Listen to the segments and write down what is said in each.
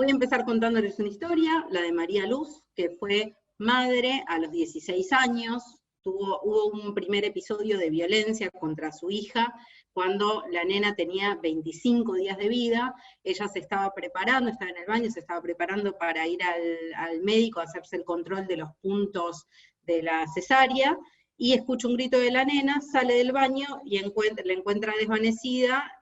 Voy a empezar contándoles una historia, la de María Luz, que fue madre a los 16 años, hubo un primer episodio de violencia contra su hija, cuando la nena tenía 25 días de vida, ella se estaba preparando, estaba en el baño, se estaba preparando para ir al médico a hacerse el control de los puntos de la cesárea, y escucha un grito de la nena, sale del baño y la encuentra desvanecida,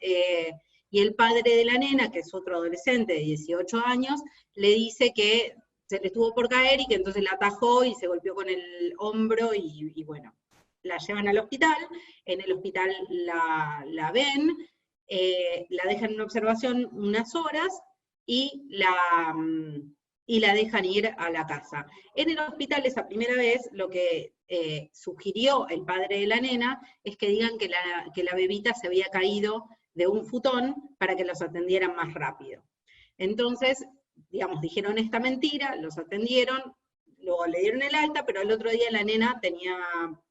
y el padre de la nena, que es otro adolescente de 18 años, le dice que se le estuvo por caer y que entonces la atajó y se golpeó con el hombro y bueno, la llevan al hospital, en el hospital la ven, la dejan en observación unas horas y la dejan ir a la casa. En el hospital esa primera vez lo que sugirió el padre de la nena es que digan que la bebita se había caído de un futón para que los atendieran más rápido. Entonces, digamos, dijeron esta mentira, los atendieron, luego le dieron el alta, pero al otro día la nena tenía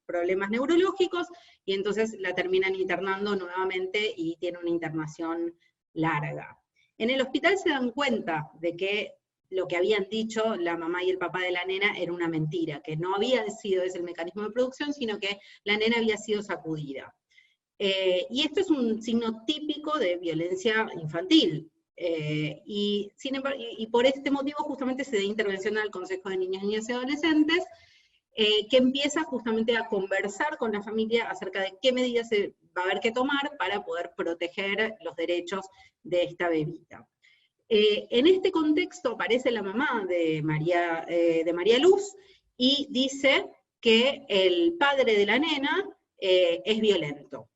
problemas neurológicos y entonces la terminan internando nuevamente y tiene una internación larga. En el hospital se dan cuenta de que lo que habían dicho la mamá y el papá de la nena era una mentira, que no había sido ese el mecanismo de producción, sino que la nena había sido sacudida. Y esto es un signo típico de violencia infantil, y por este motivo justamente se da intervención al Consejo de Niñas, Niñas y Adolescentes, que empieza justamente a conversar con la familia acerca de qué medidas se va a haber que tomar para poder proteger los derechos de esta bebita. En este contexto aparece la mamá de María Luz y dice que el padre de la nena es violento.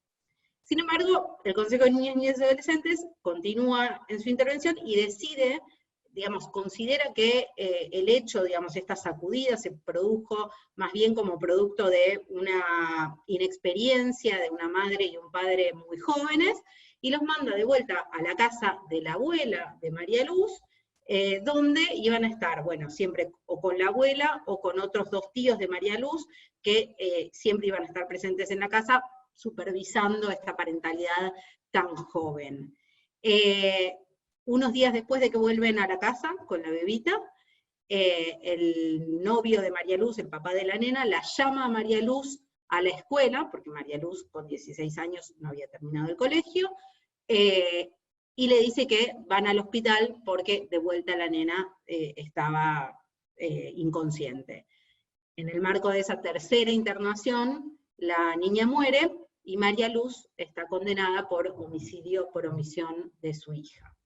Sin embargo, el Consejo de Niñas, Niñas y Adolescentes continúa en su intervención y decide, digamos, considera que el hecho, digamos, esta sacudida se produjo más bien como producto de una inexperiencia de una madre y un padre muy jóvenes, y los manda de vuelta a la casa de la abuela de María Luz, donde iban a estar, bueno, siempre o con la abuela o con otros dos tíos de María Luz, que siempre iban a estar presentes en la casa, supervisando esta parentalidad tan joven. Unos días después de que vuelven a la casa con la bebita, el novio de María Luz, el papá de la nena, la llama a María Luz a la escuela, porque María Luz con 16 años no había terminado el colegio, y le dice que van al hospital porque de vuelta la nena estaba inconsciente. En el marco de esa tercera internación, la niña muere y María Luz está condenada por homicidio por omisión de su hija.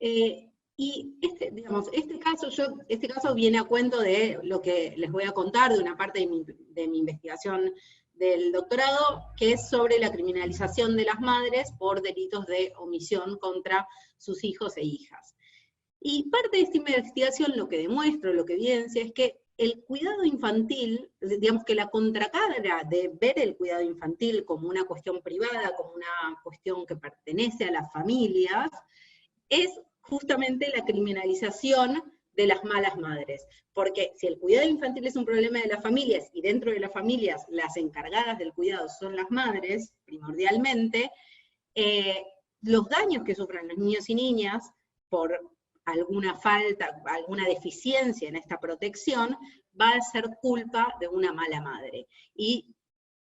Y este caso viene a cuento de lo que les voy a contar, de una parte de mi investigación del doctorado, que es sobre la criminalización de las madres por delitos de omisión contra sus hijos e hijas. Y parte de esta investigación lo que demuestra, lo que evidencia, es que el cuidado infantil, digamos que la contracara de ver el cuidado infantil como una cuestión privada, como una cuestión que pertenece a las familias, es justamente la criminalización de las malas madres. Porque si el cuidado infantil es un problema de las familias, y dentro de las familias las encargadas del cuidado son las madres, primordialmente, los daños que sufren los niños y niñas por alguna falta, alguna deficiencia en esta protección, va a ser culpa de una mala madre. Y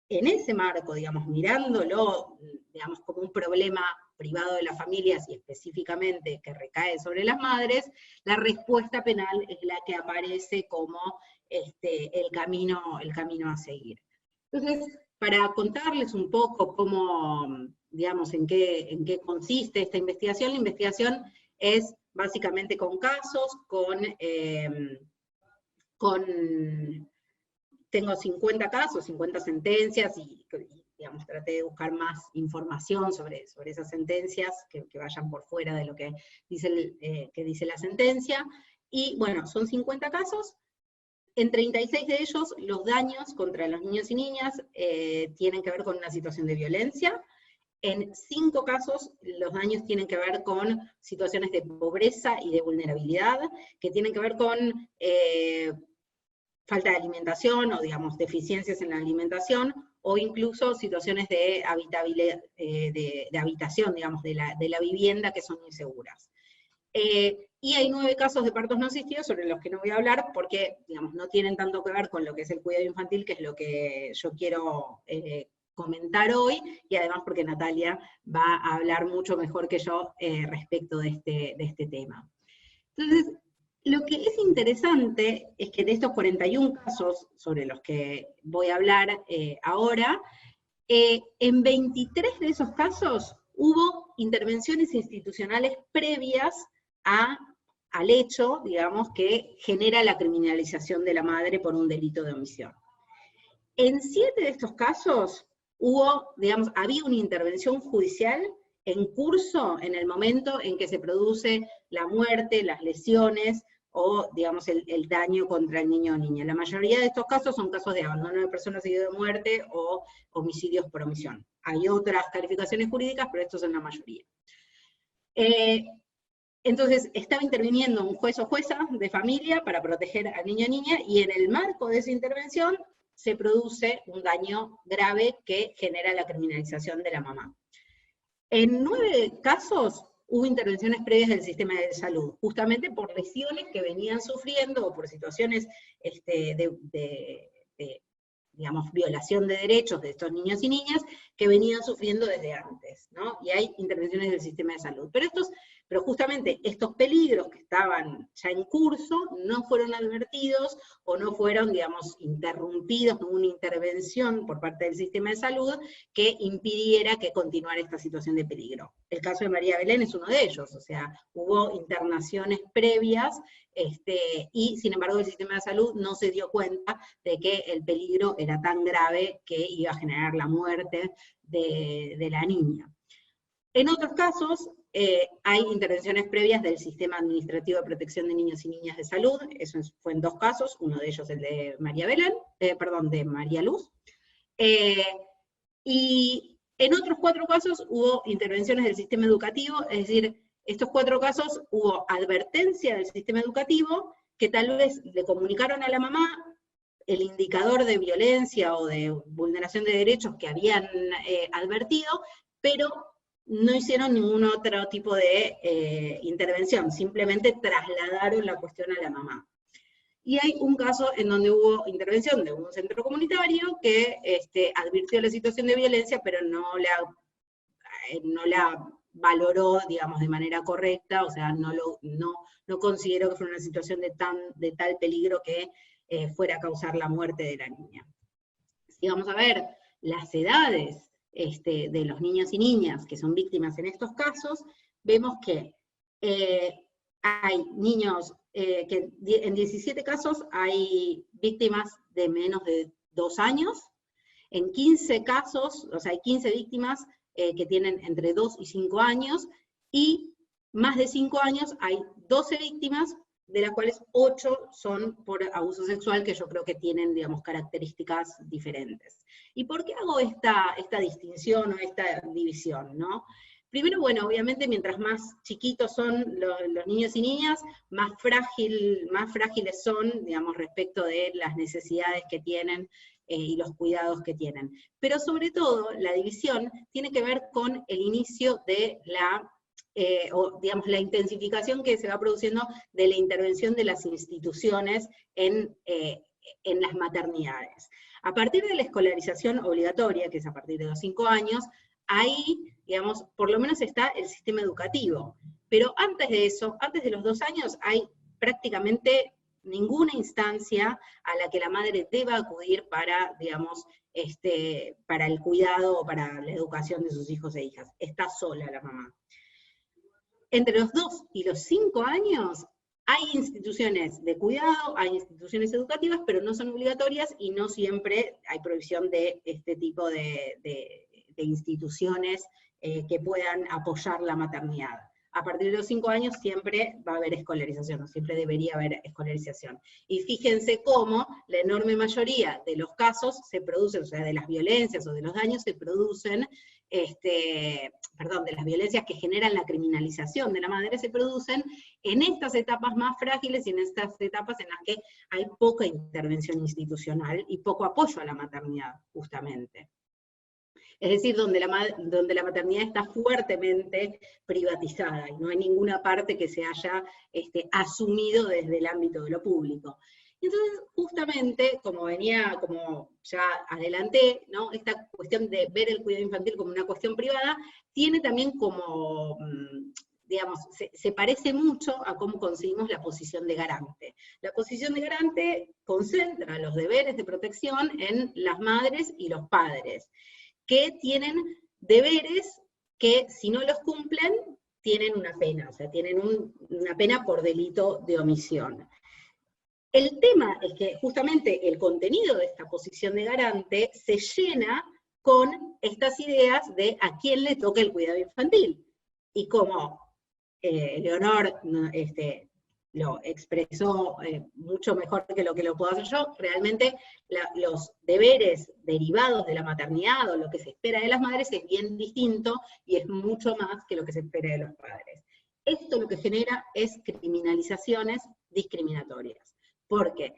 en ese marco, digamos, mirándolo, digamos, como un problema privado de las familias y específicamente que recae sobre las madres, la respuesta penal es la que aparece como el camino a seguir. Entonces, para contarles un poco cómo, digamos, en qué consiste esta investigación, la investigación es básicamente con casos, tengo 50 casos, 50 sentencias, y digamos, traté de buscar más información sobre esas sentencias, que vayan por fuera de lo que dice la sentencia, y bueno, son 50 casos. En 36 de ellos, los daños contra los niños y niñas tienen que ver con una situación de violencia. En 5 casos, los daños tienen que ver con situaciones de pobreza y de vulnerabilidad, que tienen que ver con falta de alimentación, o digamos, deficiencias en la alimentación, o incluso situaciones de habitabilidad, de habitación, digamos, de la vivienda, que son inseguras. Y hay 9 casos de partos no asistidos sobre los que no voy a hablar porque, digamos, no tienen tanto que ver con lo que es el cuidado infantil, que es lo que yo quiero comentar hoy, y además porque Natalia va a hablar mucho mejor que yo respecto de este tema. Entonces, lo que es interesante es que de estos 41 casos sobre los que voy a hablar ahora, en 23 de esos casos hubo intervenciones institucionales previas al hecho, digamos, que genera la criminalización de la madre por un delito de omisión. En 7 de estos casos hubo, digamos, había una intervención judicial en curso en el momento en que se produce la muerte, las lesiones, o, digamos, el daño contra el niño o niña. La mayoría de estos casos son casos de abandono de persona seguido de muerte o homicidios por omisión. Hay otras calificaciones jurídicas, pero estos son la mayoría. Entonces, estaba interviniendo un juez o jueza de familia para proteger al niño o niña, y en el marco de esa intervención se produce un daño grave que genera la criminalización de la mamá. En 9 casos hubo intervenciones previas del sistema de salud, justamente por lesiones que venían sufriendo o por situaciones digamos, violación de derechos de estos niños y niñas que venían sufriendo desde antes, ¿no? Y hay intervenciones del sistema de salud. Pero justamente estos peligros que estaban ya en curso no fueron advertidos o no fueron, digamos, interrumpidos con una intervención por parte del sistema de salud que impidiera que continuara esta situación de peligro. El caso de María Belén es uno de ellos, o sea, hubo internaciones previas y sin embargo el sistema de salud no se dio cuenta de que el peligro era tan grave que iba a generar la muerte de la niña. En otros casos, hay intervenciones previas del Sistema Administrativo de Protección de Niños y Niñas de Salud, eso fue en 2 casos, uno de ellos el de María Belén, de María Luz, y en otros 4 casos hubo intervenciones del sistema educativo, es decir, estos 4 casos hubo advertencia del sistema educativo, que tal vez le comunicaron a la mamá el indicador de violencia o de vulneración de derechos que habían advertido, pero no hicieron ningún otro tipo de intervención, simplemente trasladaron la cuestión a la mamá. Y hay un caso en donde hubo intervención de un centro comunitario que advirtió la situación de violencia, pero no la valoró, digamos, de manera correcta, o sea, no consideró que fuera una situación de tal peligro que fuera a causar la muerte de la niña. Si vamos a ver las edades de los niños y niñas que son víctimas en estos casos, vemos que hay niños, que en 17 casos hay víctimas de menos de 2 años, en 15 casos, o sea, hay 15 víctimas que tienen entre 2 y 5 años, y más de 5 años hay 12 víctimas, de las cuales 8 son por abuso sexual, que yo creo que tienen, digamos, características diferentes. ¿Y por qué hago esta distinción o esta división, no? Primero, bueno, obviamente mientras más chiquitos son los niños y niñas, más frágiles son, digamos, respecto de las necesidades que tienen y los cuidados que tienen. Pero sobre todo, la división tiene que ver con el inicio de o digamos, la intensificación que se va produciendo de la intervención de las instituciones en las maternidades. A partir de la escolarización obligatoria, que es a partir de los 5 años, ahí, digamos, por lo menos está el sistema educativo. Pero antes de eso, antes de los 2 años, hay prácticamente ninguna instancia a la que la madre deba acudir para, digamos, para el cuidado o para la educación de sus hijos e hijas. Está sola la mamá. Entre los 2 y los 5 años hay instituciones de cuidado, hay instituciones educativas, pero no son obligatorias y no siempre hay provisión de este tipo de instituciones que puedan apoyar la maternidad. A partir de los 5 años siempre va a haber escolarización, siempre debería haber escolarización. Y fíjense cómo la enorme mayoría de los casos se producen, o sea, de las violencias o de los daños se producen, de las violencias que generan la criminalización de la madre se producen en estas etapas más frágiles y en estas etapas en las que hay poca intervención institucional y poco apoyo a la maternidad, justamente. Es decir, donde la maternidad está fuertemente privatizada y no hay ninguna parte que se haya asumido desde el ámbito de lo público. Entonces, justamente, como ya adelanté, ¿no? Esta cuestión de ver el cuidado infantil como una cuestión privada, tiene también como, digamos, se parece mucho a cómo conseguimos la posición de garante. La posición de garante concentra los deberes de protección en las madres y los padres, que tienen deberes que, si no los cumplen, tienen una pena, o sea, tienen una pena por delito de omisión. El tema es que justamente el contenido de esta posición de garante se llena con estas ideas de a quién le toca el cuidado infantil. Y como Leonor lo expresó mucho mejor que lo puedo hacer yo, realmente los deberes derivados de la maternidad o lo que se espera de las madres es bien distinto y es mucho más que lo que se espera de los padres. Esto lo que genera es criminalizaciones discriminatorias, porque,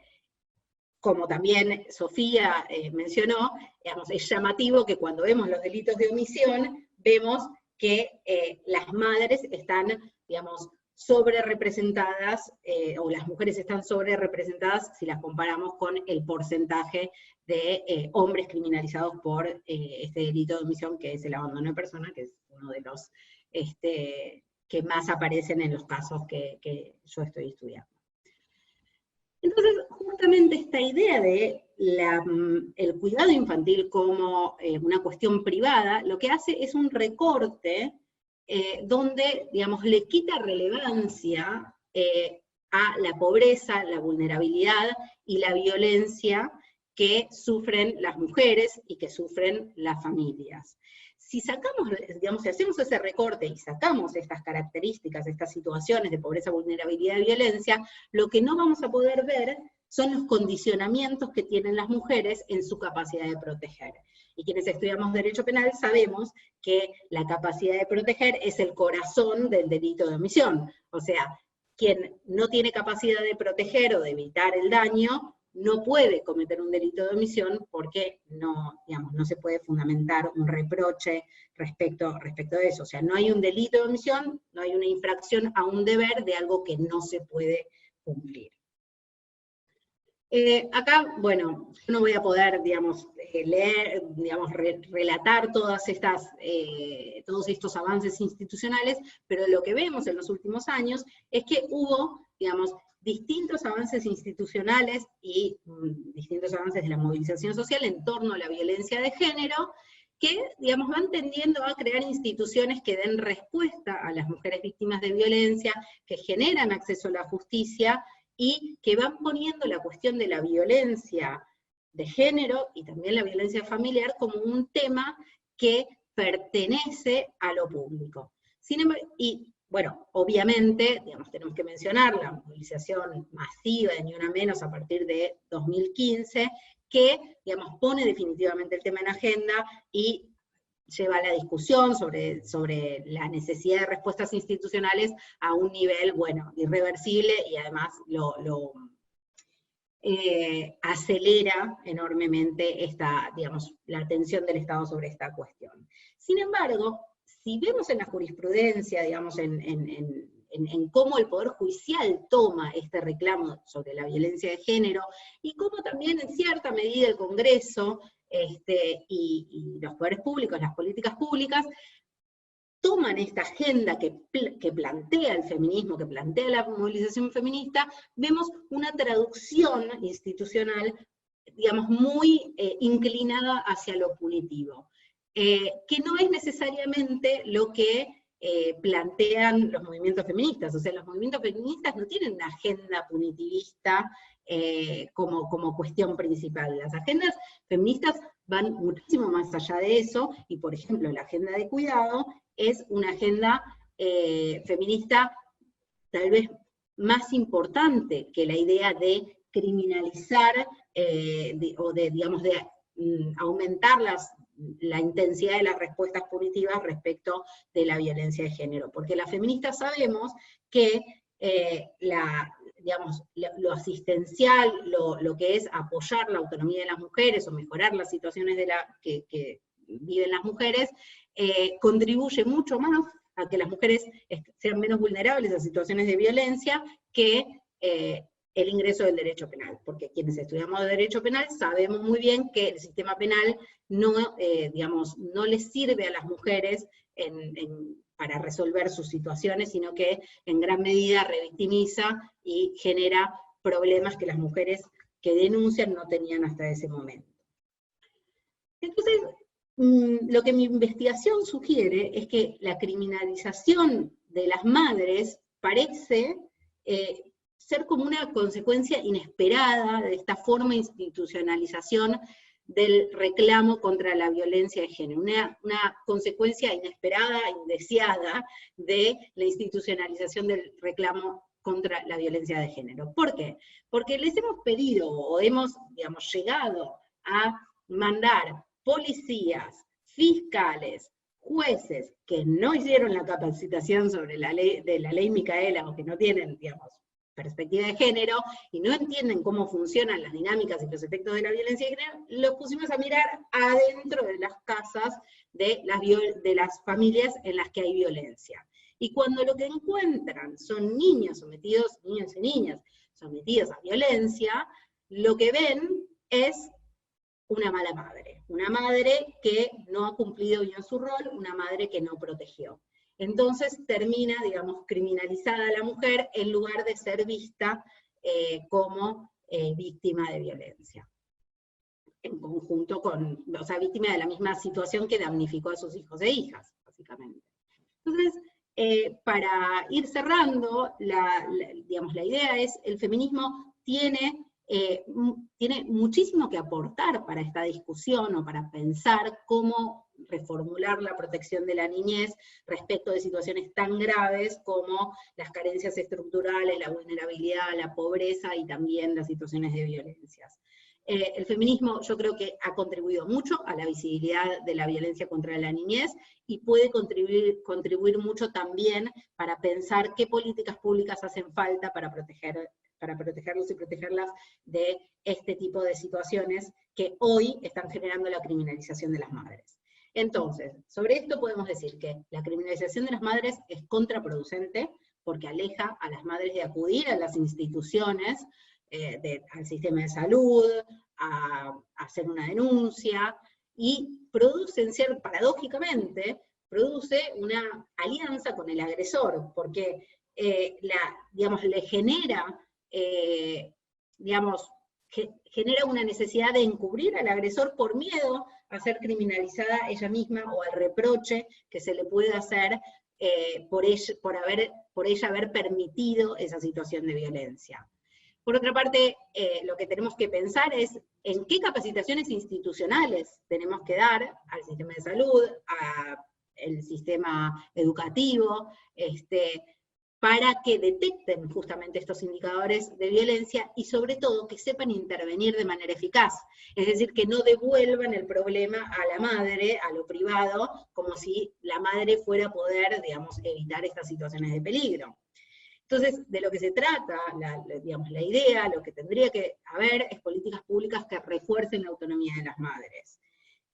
como también Sofía mencionó, digamos, es llamativo que cuando vemos los delitos de omisión, vemos que las madres están, digamos, sobre representadas, o las mujeres están sobre representadas si las comparamos con el porcentaje de hombres criminalizados por este delito de omisión, que es el abandono de persona, que es uno de los que más aparecen en los casos que yo estoy estudiando. Entonces, justamente esta idea de el cuidado infantil como una cuestión privada, lo que hace es un recorte donde, digamos, le quita relevancia a la pobreza, la vulnerabilidad y la violencia que sufren las mujeres y que sufren las familias. Si sacamos, digamos, si hacemos ese recorte y sacamos estas características, estas situaciones de pobreza, vulnerabilidad y violencia, lo que no vamos a poder ver son los condicionamientos que tienen las mujeres en su capacidad de proteger. Y quienes estudiamos derecho penal sabemos que la capacidad de proteger es el corazón del delito de omisión. O sea, quien no tiene capacidad de proteger o de evitar el daño, no puede cometer un delito de omisión porque no, digamos, no se puede fundamentar un reproche respecto a eso. O sea, no hay un delito de omisión, no hay una infracción a un deber de algo que no se puede cumplir. Acá, bueno, yo no voy a poder, digamos, leer, digamos, relatar todos estos avances institucionales, pero lo que vemos en los últimos años es que hubo, digamos, distintos avances institucionales y distintos avances de la movilización social en torno a la violencia de género, que, digamos, van tendiendo a crear instituciones que den respuesta a las mujeres víctimas de violencia, que generan acceso a la justicia, y que van poniendo la cuestión de la violencia de género y también la violencia familiar como un tema que pertenece a lo público. Sin embargo, y bueno, obviamente, digamos, tenemos que mencionar la movilización masiva de Ni Una Menos a partir de 2015, que, digamos, pone definitivamente el tema en agenda y lleva a la discusión sobre la necesidad de respuestas institucionales a un nivel, bueno, irreversible, y además lo acelera enormemente digamos, la atención del Estado sobre esta cuestión. Sin embargo, si vemos en la jurisprudencia, digamos, en cómo el Poder Judicial toma este reclamo sobre la violencia de género, y cómo también en cierta medida el Congreso y los poderes públicos, las políticas públicas, toman esta agenda que plantea el feminismo, que plantea la movilización feminista, vemos una traducción institucional, digamos, muy inclinada hacia lo punitivo, que no es necesariamente lo que plantean los movimientos feministas. O sea, los movimientos feministas no tienen una agenda punitivista como cuestión principal. Las agendas feministas van muchísimo más allá de eso, y por ejemplo, la agenda de cuidado es una agenda feminista tal vez más importante que la idea de criminalizar digamos, de aumentar la intensidad de las respuestas punitivas respecto de la violencia de género. Porque las feministas sabemos que digamos, lo asistencial, lo que es apoyar la autonomía de las mujeres o mejorar las situaciones viven las mujeres, contribuye mucho más a que las mujeres sean menos vulnerables a situaciones de violencia que el ingreso del derecho penal, porque quienes estudiamos derecho penal sabemos muy bien que el sistema penal no, digamos, no les sirve a las mujeres para resolver sus situaciones, sino que en gran medida revictimiza y genera problemas que las mujeres que denuncian no tenían hasta ese momento. Entonces, lo que mi investigación sugiere es que la criminalización de las madres parece ser como una consecuencia inesperada de esta forma de institucionalización del reclamo contra la violencia de género, una consecuencia inesperada, indeseada, de la institucionalización del reclamo contra la violencia de género. ¿Por qué? Porque les hemos pedido, o hemos, digamos, llegado a mandar policías, fiscales, jueces que no hicieron la capacitación sobre la ley Micaela, o que no tienen, digamos, perspectiva de género, y no entienden cómo funcionan las dinámicas y los efectos de la violencia de género, los pusimos a mirar adentro de las casas de las familias en las que hay violencia. Y cuando lo que encuentran son niños y niñas sometidos a violencia, lo que ven es una mala madre. Una madre que no ha cumplido bien su rol, una madre que no protegió. Entonces termina, digamos, criminalizada la mujer en lugar de ser vista como víctima de violencia. En conjunto con, o sea, víctima de la misma situación que damnificó a sus hijos e hijas, básicamente. Entonces, para ir cerrando, digamos, la idea es, el feminismo tiene muchísimo que aportar para esta discusión, o para pensar cómo reformular la protección de la niñez respecto de situaciones tan graves como las carencias estructurales, la vulnerabilidad, la pobreza y también las situaciones de violencias. El feminismo, yo creo que ha contribuido mucho a la visibilidad de la violencia contra la niñez, y puede contribuir mucho también para pensar qué políticas públicas hacen falta para protegerlos y protegerlas de este tipo de situaciones que hoy están generando la criminalización de las madres. Entonces, sobre esto podemos decir que la criminalización de las madres es contraproducente, porque aleja a las madres de acudir a las instituciones, al sistema de salud, a hacer una denuncia, y produce, paradójicamente, produce una alianza con el agresor, porque digamos, le genera, genera una necesidad de encubrir al agresor por miedo a ser criminalizada ella misma, o al reproche que se le puede hacer por ella haber permitido esa situación de violencia. Por otra parte, lo que tenemos que pensar es en qué capacitaciones institucionales tenemos que dar al sistema de salud, al sistema educativo, para que detecten justamente estos indicadores de violencia, y sobre todo que sepan intervenir de manera eficaz. Es decir, que no devuelvan el problema a la madre, a lo privado, como si la madre fuera a poder, digamos, evitar estas situaciones de peligro. Entonces, de lo que se trata, la idea, lo que tendría que haber es políticas públicas que refuercen la autonomía de las madres.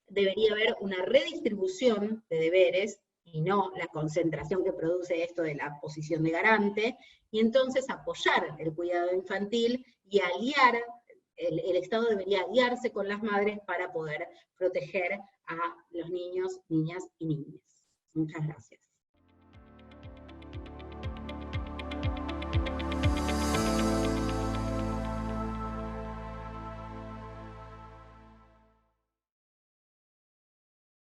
Debería haber una redistribución de deberes, y no la concentración que produce esto de la posición de garante, y entonces apoyar el cuidado infantil y el Estado debería aliarse con las madres para poder proteger a los niños, niñas y niñas. Muchas gracias.